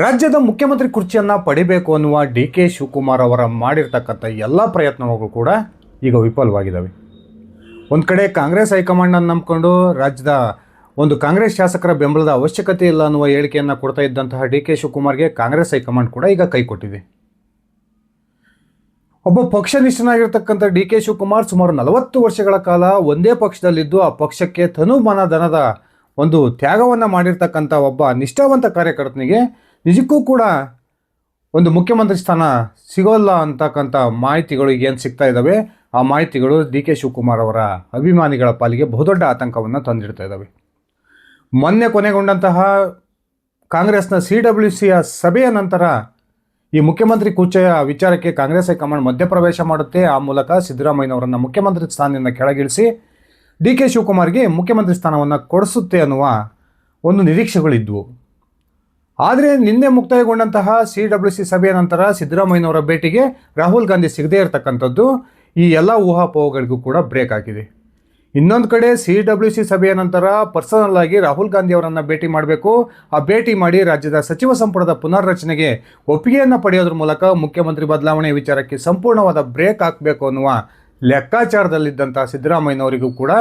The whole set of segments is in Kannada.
ರಾಜ್ಯದ ಮುಖ್ಯಮಂತ್ರಿ ಕುರ್ಚಿಯನ್ನು ಪಡಿಬೇಕು ಅನ್ನುವ ಡಿ.ಕೆ. ಶಿವಕುಮಾರ್ ಅವರ ಮಾಡಿರ್ತಕ್ಕಂಥ ಎಲ್ಲ ಪ್ರಯತ್ನಗಳು ಕೂಡ ಈಗ ವಿಫಲವಾಗಿದ್ದಾವೆ. ಒಂದು ಕಡೆ ಕಾಂಗ್ರೆಸ್ ಹೈಕಮಾಂಡನ್ನು ನಂಬಿಕೊಂಡು ರಾಜ್ಯದ ಒಂದು ಕಾಂಗ್ರೆಸ್ ಶಾಸಕರ ಬೆಂಬಲದ ಅವಶ್ಯಕತೆ ಇಲ್ಲ ಅನ್ನುವ ಹೇಳಿಕೆಯನ್ನು ಕೊಡ್ತಾ ಇದ್ದಂತಹ ಡಿ.ಕೆ. ಶಿವಕುಮಾರ್ಗೆ ಕಾಂಗ್ರೆಸ್ ಹೈಕಮಾಂಡ್ ಕೂಡ ಈಗ ಕೈ ಕೊಟ್ಟಿದೆ. ಒಬ್ಬ ಪಕ್ಷನಿಷ್ಠನಾಗಿರ್ತಕ್ಕಂಥ ಡಿ.ಕೆ. ಶಿವಕುಮಾರ್ ಸುಮಾರು 40 ವರ್ಷಗಳ ಕಾಲ ಒಂದೇ ಪಕ್ಷದಲ್ಲಿದ್ದು ಆ ಪಕ್ಷಕ್ಕೆ ತನುಮನ ಧನದ ಒಂದು ತ್ಯಾಗವನ್ನು ಮಾಡಿರ್ತಕ್ಕಂಥ ಒಬ್ಬ ನಿಷ್ಠಾವಂತ ಕಾರ್ಯಕರ್ತನಿಗೆ ನಿಜಕ್ಕೂ ಕೂಡ ಒಂದು ಮುಖ್ಯಮಂತ್ರಿ ಸ್ಥಾನ ಸಿಗೋಲ್ಲ ಅಂತಕ್ಕಂಥ ಮಾಹಿತಿಗಳು ಏನು ಸಿಗ್ತಾ ಇದ್ದಾವೆ. ಆ ಮಾಹಿತಿಗಳು ಡಿ.ಕೆ. ಶಿವಕುಮಾರ್ ಅವರ ಅಭಿಮಾನಿಗಳ ಪಾಲಿಗೆ ಬಹುದೊಡ್ಡ ಆತಂಕವನ್ನು ತಂದಿಡ್ತಾ ಇದ್ದಾವೆ. ಮೊನ್ನೆ ಕೊನೆಗೊಂಡಂತಹ ಕಾಂಗ್ರೆಸ್ನ CWCಯ ಸಭೆಯ ನಂತರ ಈ ಮುಖ್ಯಮಂತ್ರಿ ಕುರ್ಚಿಯ ವಿಚಾರಕ್ಕೆ ಕಾಂಗ್ರೆಸ್ ಹೈಕಮಾಂಡ್ ಮಧ್ಯಪ್ರವೇಶ ಮಾಡುತ್ತೆ. ಆ ಮೂಲಕ ಸಿದ್ದರಾಮಯ್ಯನವರನ್ನು ಮುಖ್ಯಮಂತ್ರಿ ಸ್ಥಾನದಿಂದ ಕೆಳಗಿಳಿಸಿ ಡಿ.ಕೆ. ಶಿವಕುಮಾರ್ಗೆ ಮುಖ್ಯಮಂತ್ರಿ ಸ್ಥಾನವನ್ನು ಕೊಡಿಸುತ್ತೆ ಅನ್ನುವ ಒಂದು ನಿರೀಕ್ಷೆಗಳಿದ್ವು. ಆದರೆ ನಿನ್ನೆ ಮುಕ್ತಾಯಗೊಂಡಂತಹ CWC ಸಭೆಯ ನಂತರ ಸಿದ್ದರಾಮಯ್ಯನವರ ಭೇಟಿಗೆ ರಾಹುಲ್ ಗಾಂಧಿ ಸಿಗದೇ ಇರತಕ್ಕಂಥದ್ದು ಈ ಎಲ್ಲ ಊಹಾಪೋಹಗಳಿಗೂ ಕೂಡ ಬ್ರೇಕ್ ಆಗಿದೆ. ಇನ್ನೊಂದು ಕಡೆ CWC ಸಭೆಯ ನಂತರ ಪರ್ಸನಲ್ ಆಗಿ ರಾಹುಲ್ ಗಾಂಧಿ ಅವರನ್ನು ಭೇಟಿ ಮಾಡಬೇಕು. ಆ ಭೇಟಿ ಮಾಡಿ ರಾಜ್ಯದ ಸಚಿವ ಸಂಪುಟದ ಪುನರ್ರಚನೆಗೆ ಒಪ್ಪಿಗೆಯನ್ನು ಪಡೆಯೋದ್ರ ಮೂಲಕ ಮುಖ್ಯಮಂತ್ರಿ ಬದಲಾವಣೆ ವಿಚಾರಕ್ಕೆ ಸಂಪೂರ್ಣವಾದ ಬ್ರೇಕ್ ಹಾಕಬೇಕು ಅನ್ನುವ ಲೆಕ್ಕಾಚಾರದಲ್ಲಿದ್ದಂಥ ಸಿದ್ದರಾಮಯ್ಯನವರಿಗೂ ಕೂಡ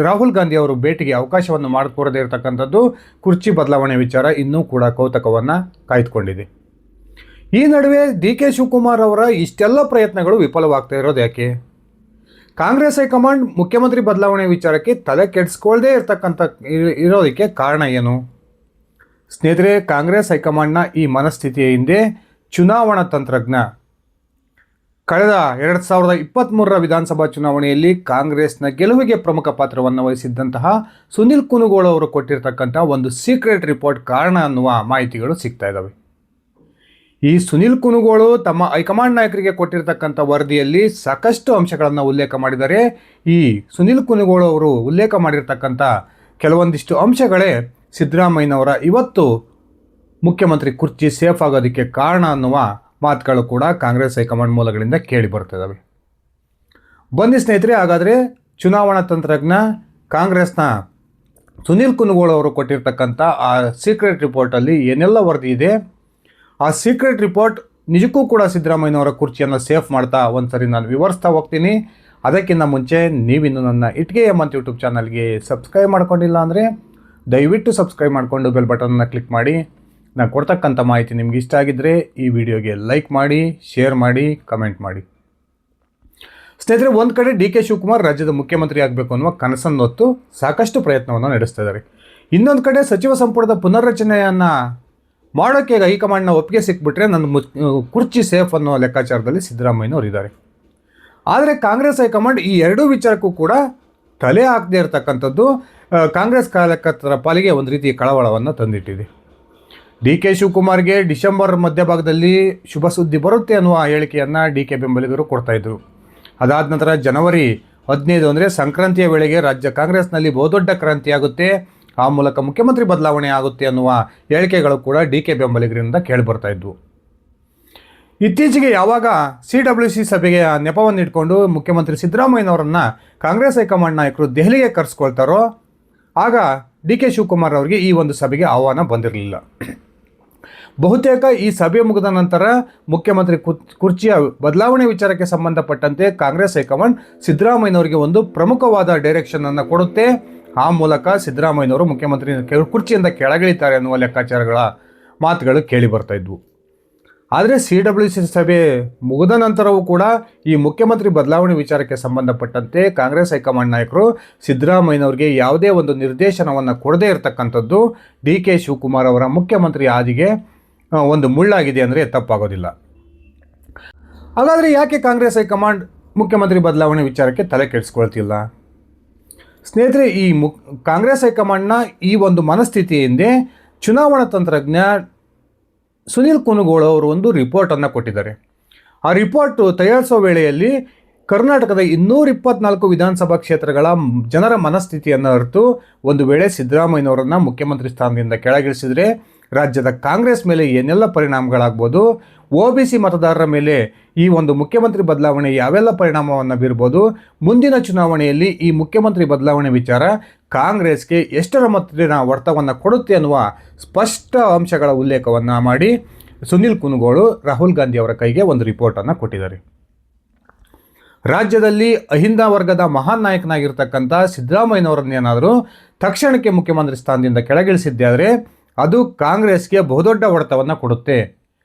ರಾಹುಲ್ ಗಾಂಧಿ ಅವರು ಭೇಟಿಗೆ ಅವಕಾಶವನ್ನು ಮಾಡಿಕೊಡದೇ ಇರತಕ್ಕಂಥದ್ದು ಕುರ್ಚಿ ಬದಲಾವಣೆ ವಿಚಾರ ಇನ್ನೂ ಕೂಡ ಕೌತುಕವನ್ನು ಕಾಯ್ದುಕೊಂಡಿದೆ. ಈ ನಡುವೆ ಡಿ.ಕೆ. ಶಿವಕುಮಾರ್ ಅವರ ಇಷ್ಟೆಲ್ಲ ಪ್ರಯತ್ನಗಳು ವಿಫಲವಾಗ್ತಾ ಇರೋದು ಯಾಕೆ? ಕಾಂಗ್ರೆಸ್ ಹೈಕಮಾಂಡ್ ಮುಖ್ಯಮಂತ್ರಿ ಬದಲಾವಣೆ ವಿಚಾರಕ್ಕೆ ತಲೆ ಕೆಡಿಸ್ಕೊಳ್ದೇ ಇರೋದಕ್ಕೆ ಕಾರಣ ಏನು? ಸ್ನೇಹಿತರೆ, ಕಾಂಗ್ರೆಸ್ ಹೈಕಮಾಂಡ್ನ ಈ ಮನಸ್ಥಿತಿಯ ಹಿಂದೆ ಚುನಾವಣಾ ತಂತ್ರಜ್ಞ ಕಳೆದ 2023ರ ವಿಧಾನಸಭಾ ಚುನಾವಣೆಯಲ್ಲಿ ಕಾಂಗ್ರೆಸ್ನ ಗೆಲುವಿಗೆ ಪ್ರಮುಖ ಪಾತ್ರವನ್ನು ವಹಿಸಿದ್ದಂತಹ ಸುನಿಲ್ ಕುನುಗೋಳು ಅವರು ಕೊಟ್ಟಿರ್ತಕ್ಕಂಥ ಒಂದು ಸೀಕ್ರೆಟ್ ರಿಪೋರ್ಟ್ ಕಾರಣ ಅನ್ನುವ ಮಾಹಿತಿಗಳು ಸಿಗ್ತಾ ಇದ್ದಾವೆ. ಈ ಸುನಿಲ್ ಕುನುಗೋಳು ತಮ್ಮ ಹೈಕಮಾಂಡ್ ನಾಯಕರಿಗೆ ಕೊಟ್ಟಿರ್ತಕ್ಕಂಥ ವರದಿಯಲ್ಲಿ ಸಾಕಷ್ಟು ಅಂಶಗಳನ್ನು ಉಲ್ಲೇಖ ಮಾಡಿದ್ದಾರೆ. ಈ ಸುನಿಲ್ ಕುನುಗೋಳು ಅವರು ಉಲ್ಲೇಖ ಮಾಡಿರ್ತಕ್ಕಂಥ ಕೆಲವೊಂದಿಷ್ಟು ಅಂಶಗಳೇ ಸಿದ್ದರಾಮಯ್ಯನವರ ಇವತ್ತು ಮುಖ್ಯಮಂತ್ರಿ ಕುರ್ಚಿ ಸೇಫ್ ಆಗೋದಕ್ಕೆ ಕಾರಣ ಅನ್ನುವ ಮಾತುಗಳು ಕೂಡ ಕಾಂಗ್ರೆಸ್ ಹೈಕಮಾಂಡ್ ಮೂಲಗಳಿಂದ ಕೇಳಿ ಬರ್ತಿದ್ದಾವೆ. ಬನ್ನಿ ಸ್ನೇಹಿತರೆ, ಹಾಗಾದರೆ ಚುನಾವಣಾ ತಂತ್ರಜ್ಞ ಕಾಂಗ್ರೆಸ್ನ ಸುನಿಲ್ ಕುನುಗೋಳು ಅವರು ಕೊಟ್ಟಿರ್ತಕ್ಕಂಥ ಆ ಸೀಕ್ರೆಟ್ ರಿಪೋರ್ಟಲ್ಲಿ ಏನೆಲ್ಲ ವರದಿ ಇದೆ, ಆ ಸೀಕ್ರೆಟ್ ರಿಪೋರ್ಟ್ ನಿಜಕ್ಕೂ ಕೂಡ ಸಿದ್ದರಾಮಯ್ಯನವರ ಕುರ್ಚಿಯನ್ನು ಸೇಫ್ ಮಾಡ್ತಾ ಒಂದ್ಸರಿ ನಾನು ವಿವರಿಸ್ತಾ ಹೋಗ್ತೀನಿ. ಅದಕ್ಕಿಂತ ಮುಂಚೆ ನೀವಿನ್ನು ನನ್ನ ಇಟ್ಗೆ ಅಂತ ಯೂಟ್ಯೂಬ್ ಚಾನಲ್ಗೆ ಸಬ್ಸ್ಕ್ರೈಬ್ ಮಾಡ್ಕೊಂಡಿಲ್ಲ ಅಂದರೆ ದಯವಿಟ್ಟು ಸಬ್ಸ್ಕ್ರೈಬ್ ಮಾಡಿಕೊಂಡು ಬೆಲ್ ಬಟನ್ನ ಕ್ಲಿಕ್ ಮಾಡಿ. ನಾನು ಕೊಡ್ತಕ್ಕಂಥ ಮಾಹಿತಿ ನಿಮ್ಗೆ ಇಷ್ಟ ಆಗಿದ್ದರೆ ಈ ವಿಡಿಯೋಗೆ ಲೈಕ್ ಮಾಡಿ, ಶೇರ್ ಮಾಡಿ, ಕಮೆಂಟ್ ಮಾಡಿ. ಸ್ನೇಹಿತರೆ, ಒಂದು ಕಡೆ ಡಿ.ಕೆ. ಶಿವಕುಮಾರ್ ರಾಜ್ಯದ ಮುಖ್ಯಮಂತ್ರಿ ಆಗಬೇಕು ಅನ್ನುವ ಕನಸನ್ನು ಹೊತ್ತು ಸಾಕಷ್ಟು ಪ್ರಯತ್ನವನ್ನು ನಡೆಸ್ತಾ ಇದ್ದಾರೆ. ಇನ್ನೊಂದು ಕಡೆ ಸಚಿವ ಸಂಪುಟದ ಪುನರ್ರಚನೆಯನ್ನು ಮಾಡೋಕ್ಕೆ ಹೈಕಮಾಂಡ್ನ ಒಪ್ಪಿಗೆ ಸಿಕ್ಬಿಟ್ರೆ ನನ್ನ ಕುರ್ಚಿ ಸೇಫ್ ಅನ್ನೋ ಲೆಕ್ಕಾಚಾರದಲ್ಲಿ ಸಿದ್ದರಾಮಯ್ಯನವರು ಇದ್ದಾರೆ. ಆದರೆ ಕಾಂಗ್ರೆಸ್ ಹೈಕಮಾಂಡ್ ಈ ಎರಡೂ ವಿಚಾರಕ್ಕೂ ಕೂಡ ತಲೆ ಹಾಕದೇ ಇರತಕ್ಕಂಥದ್ದು ಕಾಂಗ್ರೆಸ್ ಕಾರ್ಯಕರ್ತರ ಪಾಲಿಗೆ ಒಂದು ರೀತಿಯ ಕಳವಳವನ್ನು ತಂದಿಟ್ಟಿದೆ. ಡಿ.ಕೆ. ಶಿವಕುಮಾರ್ಗೆ ಡಿಸೆಂಬರ್ ಮಧ್ಯಭಾಗದಲ್ಲಿ ಶುಭ ಸುದ್ದಿ ಬರುತ್ತೆ ಅನ್ನುವ ಹೇಳಿಕೆಯನ್ನು ಡಿ.ಕೆ. ಬೆಂಬಲಿಗರು ಕೊಡ್ತಾಯಿದ್ರು. ಅದಾದ ನಂತರ ಜನವರಿ 15 ಅಂದರೆ ಸಂಕ್ರಾಂತಿಯ ವೇಳೆಗೆ ರಾಜ್ಯ ಕಾಂಗ್ರೆಸ್ನಲ್ಲಿ ಬಹುದೊಡ್ಡ ಕ್ರಾಂತಿಯಾಗುತ್ತೆ, ಆ ಮೂಲಕ ಮುಖ್ಯಮಂತ್ರಿ ಬದಲಾವಣೆ ಆಗುತ್ತೆ ಅನ್ನುವ ಹೇಳಿಕೆಗಳು ಕೂಡ ಡಿ.ಕೆ. ಬೆಂಬಲಿಗರಿಂದ ಕೇಳಿಬರ್ತಾ ಇದ್ವು. ಇತ್ತೀಚೆಗೆ ಯಾವಾಗ CWC ಸಭೆಗೆ ನೆಪವನ್ನು ಇಟ್ಕೊಂಡು ಮುಖ್ಯಮಂತ್ರಿ ಸಿದ್ದರಾಮಯ್ಯನವರನ್ನು ಕಾಂಗ್ರೆಸ್ ಹೈಕಮಾಂಡ್ ನಾಯಕರು ದೆಹಲಿಗೆ ಕರೆಸ್ಕೊಳ್ತಾರೋ ಆಗ ಡಿ.ಕೆ. ಶಿವಕುಮಾರ್ ಅವರಿಗೆ ಈ ಒಂದು ಸಭೆಗೆ ಆಹ್ವಾನ ಬಂದಿರಲಿಲ್ಲ. ಬಹುತೇಕ ಈ ಸಭೆ ಮುಗಿದ ನಂತರ ಮುಖ್ಯಮಂತ್ರಿ ಕುರ್ಚಿಯ ಬದಲಾವಣೆ ವಿಚಾರಕ್ಕೆ ಸಂಬಂಧಪಟ್ಟಂತೆ ಕಾಂಗ್ರೆಸ್ ಹೈಕಮಾಂಡ್ ಸಿದ್ದರಾಮಯ್ಯನವರಿಗೆ ಒಂದು ಪ್ರಮುಖವಾದ ಡೈರೆಕ್ಷನನ್ನು ಕೊಡುತ್ತೆ. ಆ ಮೂಲಕ ಸಿದ್ದರಾಮಯ್ಯನವರು ಮುಖ್ಯಮಂತ್ರಿ ಕುರ್ಚಿಯಿಂದ ಕೆಳಗಿಳಿತಾರೆ ಅನ್ನುವ ಲೆಕ್ಕಾಚಾರಗಳ ಮಾತುಗಳು ಕೇಳಿ ಬರ್ತಾ ಇದ್ವು. ಆದರೆ CWC ಸಭೆ ಮುಗಿದ ನಂತರವೂ ಕೂಡ ಈ ಮುಖ್ಯಮಂತ್ರಿ ಬದಲಾವಣೆ ವಿಚಾರಕ್ಕೆ ಸಂಬಂಧಪಟ್ಟಂತೆ ಕಾಂಗ್ರೆಸ್ ಹೈಕಮಾಂಡ್ ನಾಯಕರು ಸಿದ್ದರಾಮಯ್ಯನವರಿಗೆ ಯಾವುದೇ ಒಂದು ನಿರ್ದೇಶನವನ್ನು ಕೊಡದೇ ಇರತಕ್ಕಂಥದ್ದು ಡಿ.ಕೆ. ಶಿವಕುಮಾರ್ ಅವರ ಮುಖ್ಯಮಂತ್ರಿ ಹಾದಿಗೆ ಒಂದು ಮುಳ್ಳಾಗಿದೆ ಅಂದರೆ ತಪ್ಪಾಗೋದಿಲ್ಲ. ಹಾಗಾದರೆ ಯಾಕೆ ಕಾಂಗ್ರೆಸ್ ಹೈಕಮಾಂಡ್ ಮುಖ್ಯಮಂತ್ರಿ ಬದಲಾವಣೆ ವಿಚಾರಕ್ಕೆ ತಲೆ ಕೆಡಿಸ್ಕೊಳ್ತಿಲ್ಲ? ಸ್ನೇಹಿತರೆ, ಈ ಕಾಂಗ್ರೆಸ್ ಹೈಕಮಾಂಡ್ನ ಈ ಒಂದು ಮನಸ್ಥಿತಿ ಹಿಂದೆ ಚುನಾವಣಾ ತಂತ್ರಜ್ಞ ಸುನಿಲ್ ಕುನುಗೋಳು ಅವರು ಒಂದು ರಿಪೋರ್ಟನ್ನು ಕೊಟ್ಟಿದ್ದಾರೆ. ಆ ರಿಪೋರ್ಟು ತಯಾರಿಸೋ ವೇಳೆಯಲ್ಲಿ ಕರ್ನಾಟಕದ 224 ವಿಧಾನಸಭಾ ಕ್ಷೇತ್ರಗಳ ಜನರ ಮನಸ್ಥಿತಿಯನ್ನು ಅರಿತು ಒಂದು ವೇಳೆ ಸಿದ್ದರಾಮಯ್ಯನವರನ್ನು ಮುಖ್ಯಮಂತ್ರಿ ಸ್ಥಾನದಿಂದ ಕೆಳಗಿಳಿಸಿದರೆ ರಾಜ್ಯದ ಕಾಂಗ್ರೆಸ್ ಮೇಲೆ ಏನೆಲ್ಲ ಪರಿಣಾಮಗಳಾಗ್ಬೋದು, OBC ಮತದಾರರ ಮೇಲೆ ಈ ಒಂದು ಮುಖ್ಯಮಂತ್ರಿ ಬದಲಾವಣೆ ಯಾವೆಲ್ಲ ಪರಿಣಾಮವನ್ನು ಬೀರ್ಬೋದು, ಮುಂದಿನ ಚುನಾವಣೆಯಲ್ಲಿ ಈ ಮುಖ್ಯಮಂತ್ರಿ ಬದಲಾವಣೆ ವಿಚಾರ ಕಾಂಗ್ರೆಸ್ಗೆ ಎಷ್ಟರ ಮಟ್ಟಿನ ಒತ್ತಡವನ್ನು ಕೊಡುತ್ತೆ ಅನ್ನುವ ಸ್ಪಷ್ಟ ಅಂಶಗಳ ಉಲ್ಲೇಖವನ್ನು ಮಾಡಿ ಸುನಿಲ್ ಕುನುಗೋಳು ರಾಹುಲ್ ಗಾಂಧಿ ಅವರ ಕೈಗೆ ಒಂದು ರಿಪೋರ್ಟನ್ನು ಕೊಟ್ಟಿದ್ದಾರೆ. ರಾಜ್ಯದಲ್ಲಿ ಅಹಿಂದ ವರ್ಗದ ಮಹಾನ್ ನಾಯಕನಾಗಿರ್ತಕ್ಕಂಥ ಸಿದ್ದರಾಮಯ್ಯನವರನ್ನೇನಾದರೂ ತಕ್ಷಣಕ್ಕೆ ಮುಖ್ಯಮಂತ್ರಿ ಸ್ಥಾನದಿಂದ ಕೆಳಗಿಳಿಸಿದ್ದಾದರೆ ಅದು ಕಾಂಗ್ರೆಸ್ಗೆ ಬಹುದೊಡ್ಡ ಹೊಡೆತವನ್ನು ಕೊಡುತ್ತೆ.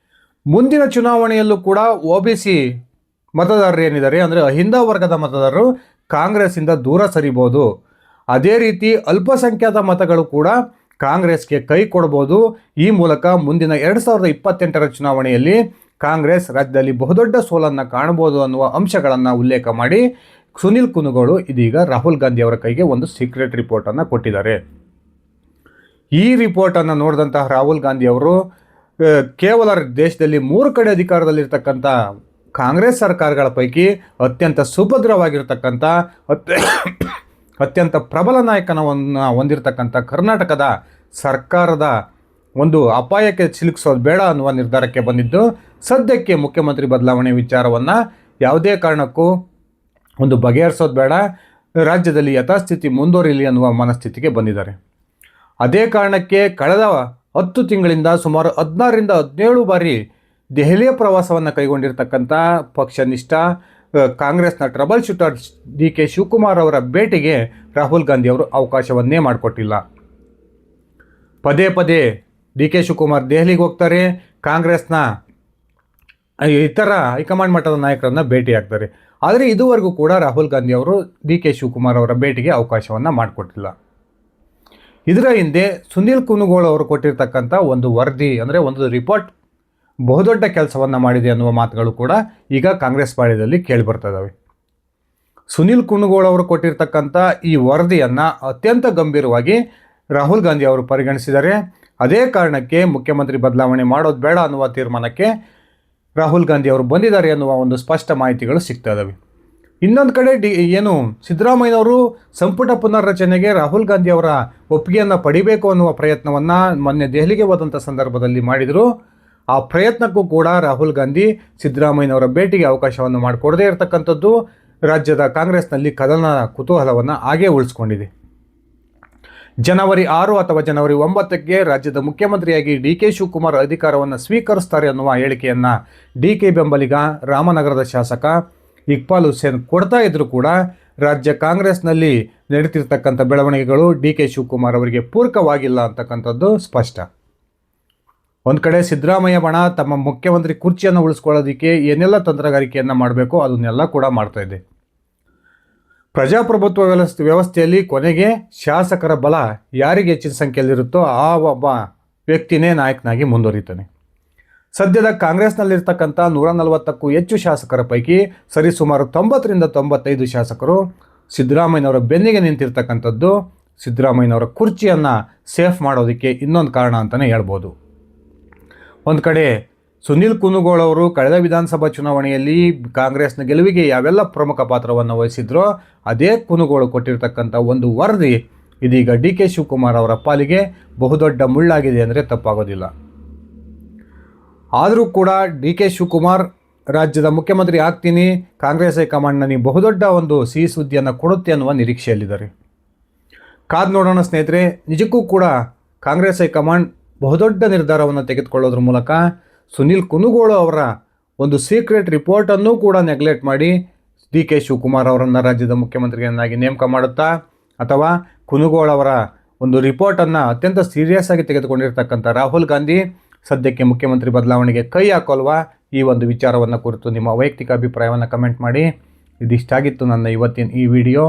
ಮುಂದಿನ ಚುನಾವಣೆಯಲ್ಲೂ ಕೂಡ OBC ಮತದಾರರು ಏನಿದ್ದಾರೆ ಅಂದರೆ ಅಹಿಂದ ವರ್ಗದ ಮತದಾರರು ಕಾಂಗ್ರೆಸ್ಸಿಂದ ದೂರ ಸರಿಬೋದು. ಅದೇ ರೀತಿ ಅಲ್ಪಸಂಖ್ಯಾತ ಮತಗಳು ಕೂಡ ಕಾಂಗ್ರೆಸ್ಗೆ ಕೈ ಕೊಡ್ಬೋದು. ಈ ಮೂಲಕ ಮುಂದಿನ 2028ರ ಚುನಾವಣೆಯಲ್ಲಿ ಕಾಂಗ್ರೆಸ್ ರಾಜ್ಯದಲ್ಲಿ ಬಹುದೊಡ್ಡ ಸೋಲನ್ನು ಕಾಣಬಹುದು ಅನ್ನುವ ಅಂಶಗಳನ್ನು ಉಲ್ಲೇಖ ಮಾಡಿ ಸುನಿಲ್ ಕುನುಗೋಳು ಇದೀಗ ರಾಹುಲ್ ಗಾಂಧಿ ಅವರ ಕೈಗೆ ಒಂದು ಸೀಕ್ರೆಟ್ ರಿಪೋರ್ಟನ್ನು ಕೊಟ್ಟಿದ್ದಾರೆ. ಈ ರಿಪೋರ್ಟನ್ನು ನೋಡಿದಂತಹ ರಾಹುಲ್ ಗಾಂಧಿ ಅವರು ಕೇವಲ ದೇಶದಲ್ಲಿ 3 ಕಡೆ ಅಧಿಕಾರದಲ್ಲಿರ್ತಕ್ಕಂಥ ಕಾಂಗ್ರೆಸ್ ಸರ್ಕಾರಗಳ ಪೈಕಿ ಅತ್ಯಂತ ಸುಭದ್ರವಾಗಿರ್ತಕ್ಕಂಥ ಅತ್ಯಂತ ಪ್ರಬಲ ನಾಯಕನವನ್ನು ಹೊಂದಿರತಕ್ಕಂಥ ಕರ್ನಾಟಕದ ಸರ್ಕಾರದ ಒಂದು ಅಪಾಯಕ್ಕೆ ಸಿಲುಕಿಸೋದು ಬೇಡ ಅನ್ನುವ ನಿರ್ಧಾರಕ್ಕೆ ಬಂದಿದ್ದು, ಸದ್ಯಕ್ಕೆ ಮುಖ್ಯಮಂತ್ರಿ ಬದಲಾವಣೆ ವಿಚಾರವನ್ನು ಯಾವುದೇ ಕಾರಣಕ್ಕೂ ಒಂದು ಬಗೆಹರಿಸೋದು ಬೇಡ, ರಾಜ್ಯದಲ್ಲಿ ಯಥಾಸ್ಥಿತಿ ಮುಂದುವರಿಯಲಿ ಅನ್ನುವ ಮನಸ್ಥಿತಿಗೆ ಬಂದಿದ್ದಾರೆ. ಅದೇ ಕಾರಣಕ್ಕೆ ಕಳೆದ 10 ತಿಂಗಳಿಂದ ಸುಮಾರು 16ರಿಂದ 17 ಬಾರಿ ದೆಹಲಿಯ ಪ್ರವಾಸವನ್ನು ಕೈಗೊಂಡಿರ್ತಕ್ಕಂಥ ಪಕ್ಷನಿಷ್ಠ ಕಾಂಗ್ರೆಸ್ನ ಟ್ರಬಲ್ ಶೂಟರ್ DK ಶಿವಕುಮಾರ್ ಅವರ ಭೇಟಿಗೆ ರಾಹುಲ್ ಗಾಂಧಿ ಅವರು ಅವಕಾಶವನ್ನೇ ಮಾಡಿಕೊಟ್ಟಿಲ್ಲ. ಪದೇ ಪದೇ DK ಶಿವಕುಮಾರ್ ದೆಹಲಿಗೆ ಹೋಗ್ತಾರೆ, ಕಾಂಗ್ರೆಸ್ನ ಇತರ ಹೈಕಮಾಂಡ್ ಮಟ್ಟದ ನಾಯಕರನ್ನು ಭೇಟಿಯಾಗ್ತಾರೆ. ಆದರೆ ಇದುವರೆಗೂ ಕೂಡ ರಾಹುಲ್ ಗಾಂಧಿ ಅವರು DK ಶಿವಕುಮಾರ್ ಅವರ ಭೇಟಿಗೆ ಅವಕಾಶವನ್ನು ಮಾಡಿಕೊಟ್ಟಿಲ್ಲ. ಇದರ ಹಿಂದೆ ಸುನಿಲ್ ಕುನುಗೋಳು ಅವರು ಕೊಟ್ಟಿರ್ತಕ್ಕಂಥ ಒಂದು ವರದಿ ಅಂದರೆ ಒಂದು ರಿಪೋರ್ಟ್ ಬಹುದೊಡ್ಡ ಕೆಲಸವನ್ನು ಮಾಡಿದೆ ಅನ್ನುವ ಮಾತುಗಳು ಕೂಡ ಈಗ ಕಾಂಗ್ರೆಸ್ ಪಾಳ್ಯದಲ್ಲಿ ಕೇಳಿಬರ್ತದವೆ. ಸುನಿಲ್ ಕುನುಗೋಳು ಅವರು ಕೊಟ್ಟಿರ್ತಕ್ಕಂಥ ಈ ವರದಿಯನ್ನು ಅತ್ಯಂತ ಗಂಭೀರವಾಗಿ ರಾಹುಲ್ ಗಾಂಧಿ ಅವರು ಪರಿಗಣಿಸಿದ್ದಾರೆ. ಅದೇ ಕಾರಣಕ್ಕೆ ಮುಖ್ಯಮಂತ್ರಿ ಬದಲಾವಣೆ ಮಾಡೋದು ಬೇಡ ಅನ್ನುವ ತೀರ್ಮಾನಕ್ಕೆ ರಾಹುಲ್ ಗಾಂಧಿ ಅವರು ಬಂದಿದ್ದಾರೆ ಅನ್ನುವ ಒಂದು ಸ್ಪಷ್ಟ ಮಾಹಿತಿಗಳು ಸಿಗ್ತಾ ಇದ್ದಾವೆ. ಇನ್ನೊಂದು ಕಡೆ ಸಿದ್ದರಾಮಯ್ಯನವರು ಸಂಪುಟ ಪುನರ್ರಚನೆಗೆ ರಾಹುಲ್ ಗಾಂಧಿ ಅವರ ಒಪ್ಪಿಗೆಯನ್ನು ಪಡಿಬೇಕು ಅನ್ನುವ ಪ್ರಯತ್ನವನ್ನು ಮೊನ್ನೆ ದೆಹಲಿಗೆ ಹೋದಂಥ ಸಂದರ್ಭದಲ್ಲಿ ಮಾಡಿದರು. ಆ ಪ್ರಯತ್ನಕ್ಕೂ ಕೂಡ ರಾಹುಲ್ ಗಾಂಧಿ ಸಿದ್ದರಾಮಯ್ಯನವರ ಭೇಟಿಗೆ ಅವಕಾಶವನ್ನು ಮಾಡಿಕೊಡದೇ ಇರತಕ್ಕಂಥದ್ದು ರಾಜ್ಯದ ಕಾಂಗ್ರೆಸ್ನಲ್ಲಿ ಕದನ ಕುತೂಹಲವನ್ನು ಹಾಗೇ ಉಳಿಸ್ಕೊಂಡಿದೆ. ಜನವರಿ 6 ಅಥವಾ ಜನವರಿ 9ಕ್ಕೆ ರಾಜ್ಯದ ಮುಖ್ಯಮಂತ್ರಿಯಾಗಿ DK ಶಿವಕುಮಾರ್ ಅಧಿಕಾರವನ್ನು ಸ್ವೀಕರಿಸ್ತಾರೆ ಅನ್ನುವ ಹೇಳಿಕೆಯನ್ನು DK ಬೆಂಬಲಿಗ ರಾಮನಗರದ ಶಾಸಕ ಇಕ್ಬಾಲ್ ಹುಸೇನ್ ಕೊಡ್ತಾ ಇದ್ದರೂ ಕೂಡ ರಾಜ್ಯ ಕಾಂಗ್ರೆಸ್ನಲ್ಲಿ ನಡೀತಿರ್ತಕ್ಕಂಥ ಬೆಳವಣಿಗೆಗಳು DK ಶಿವಕುಮಾರ್ ಅವರಿಗೆ ಪೂರಕವಾಗಿಲ್ಲ ಅಂತಕ್ಕಂಥದ್ದು ಸ್ಪಷ್ಟ. ಒಂದು ಕಡೆ ಸಿದ್ದರಾಮಯ್ಯ ಬಣ ತಮ್ಮ ಮುಖ್ಯಮಂತ್ರಿ ಕುರ್ಚಿಯನ್ನು ಉಳಿಸ್ಕೊಳ್ಳೋದಕ್ಕೆ ಏನೆಲ್ಲ ತಂತ್ರಗಾರಿಕೆಯನ್ನು ಮಾಡಬೇಕು ಅದನ್ನೆಲ್ಲ ಕೂಡ ಮಾಡ್ತಾ ಇದೆ. ಪ್ರಜಾಪ್ರಭುತ್ವ ವ್ಯವಸ್ಥೆಯಲ್ಲಿ ಕೊನೆಗೆ ಶಾಸಕರ ಬಲ ಯಾರಿಗೆ ಹೆಚ್ಚಿನ ಸಂಖ್ಯೆಯಲ್ಲಿರುತ್ತೋ ಆ ಒಬ್ಬ ವ್ಯಕ್ತಿನೇ ನಾಯಕನಾಗಿ ಮುಂದುವರಿತಾನೆ. ಸದ್ಯದ ಕಾಂಗ್ರೆಸ್ನಲ್ಲಿರ್ತಕ್ಕಂಥ 140ಕ್ಕೂ ಹೆಚ್ಚು ಶಾಸಕರ ಪೈಕಿ ಸರಿಸುಮಾರು 90ರಿಂದ 95 ಶಾಸಕರು ಸಿದ್ದರಾಮಯ್ಯನವರ ಬೆನ್ನಿಗೆ ನಿಂತಿರ್ತಕ್ಕಂಥದ್ದು ಸಿದ್ದರಾಮಯ್ಯನವರ ಕುರ್ಚಿಯನ್ನು ಸೇಫ್ ಮಾಡೋದಕ್ಕೆ ಇನ್ನೊಂದು ಕಾರಣ ಅಂತಲೇ ಹೇಳ್ಬೋದು. ಒಂದು ಕಡೆ ಸುನಿಲ್ ಕುನುಗೋಳು ಅವರು ಕಳೆದ ವಿಧಾನಸಭಾ ಚುನಾವಣೆಯಲ್ಲಿ ಕಾಂಗ್ರೆಸ್ನ ಗೆಲುವಿಗೆ ಯಾವೆಲ್ಲ ಪ್ರಮುಖ ಪಾತ್ರವನ್ನು ವಹಿಸಿದ್ರೋ ಅದೇ ಕುನುಗೋಳು ಕೊಟ್ಟಿರ್ತಕ್ಕಂಥ ಒಂದು ವರದಿ ಇದೀಗ DK ಶಿವಕುಮಾರ್ ಅವರ ಪಾಲಿಗೆ ಬಹುದೊಡ್ಡ ಮುಳ್ಳಾಗಿದೆ ಅಂದರೆ ತಪ್ಪಾಗೋದಿಲ್ಲ. ಆದರೂ ಕೂಡ DK ಶಿವಕುಮಾರ್ ರಾಜ್ಯದ ಮುಖ್ಯಮಂತ್ರಿ ಆಗ್ತೀನಿ, ಕಾಂಗ್ರೆಸ್ ಹೈಕಮಾಂಡ್ ನನಗೆ ಬಹುದೊಡ್ಡ ಒಂದು ಸಿಹಿ ಸುದ್ದಿಯನ್ನು ಕೊಡುತ್ತೆ ಅನ್ನುವ ನಿರೀಕ್ಷೆಯಲ್ಲಿದ್ದಾರೆ. ಕಾದು ನೋಡೋಣ ಸ್ನೇಹಿತರೆ. ನಿಜಕ್ಕೂ ಕೂಡ ಕಾಂಗ್ರೆಸ್ ಹೈಕಮಾಂಡ್ ಬಹುದೊಡ್ಡ ನಿರ್ಧಾರವನ್ನು ತೆಗೆದುಕೊಳ್ಳೋದ್ರ ಮೂಲಕ ಸುನಿಲ್ ಕುನುಗೋಳು ಅವರ ಒಂದು ಸೀಕ್ರೆಟ್ ರಿಪೋರ್ಟನ್ನು ಕೂಡ ನೆಗ್ಲೆಕ್ಟ್ ಮಾಡಿ DK ಶಿವಕುಮಾರ್ ಅವರನ್ನು ರಾಜ್ಯದ ಮುಖ್ಯಮಂತ್ರಿಯನ್ನಾಗಿ ನೇಮಕ ಮಾಡುತ್ತಾ, ಅಥವಾ ಕುನುಗೋಳು ಅವರ ಒಂದು ರಿಪೋರ್ಟನ್ನು ಅತ್ಯಂತ ಸೀರಿಯಸ್ ಆಗಿ ತೆಗೆದುಕೊಂಡಿರ್ತಕ್ಕಂಥ ರಾಹುಲ್ ಗಾಂಧಿ ಸದ್ಯಕ್ಕೆ ಮುಖ್ಯಮಂತ್ರಿ ಬದಲಾವಣೆಗೆ ಕೈ ಹಾಕೋಲ್ವಾ? ಈ ಒಂದು ವಿಚಾರವನ್ನು ಕುರಿತು ನಿಮ್ಮ ವೈಯಕ್ತಿಕ ಅಭಿಪ್ರಾಯವನ್ನು ಕಮೆಂಟ್ ಮಾಡಿ. ಇದಿಷ್ಟಾಗಿತ್ತು ನನ್ನ ಇವತ್ತಿನ ಈ ವಿಡಿಯೋ.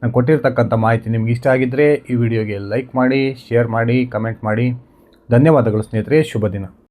ನಾನು ಕೊಟ್ಟಿರ್ತಕ್ಕಂಥ ಮಾಹಿತಿ ನಿಮ್ಗೆ ಇಷ್ಟ ಆಗಿದ್ದರೆ ಈ ವಿಡಿಯೋಗೆ ಲೈಕ್ ಮಾಡಿ, ಶೇರ್ ಮಾಡಿ, ಕಮೆಂಟ್ ಮಾಡಿ. ಧನ್ಯವಾದಗಳು ಸ್ನೇಹಿತರೆ. ಶುಭ ದಿನ.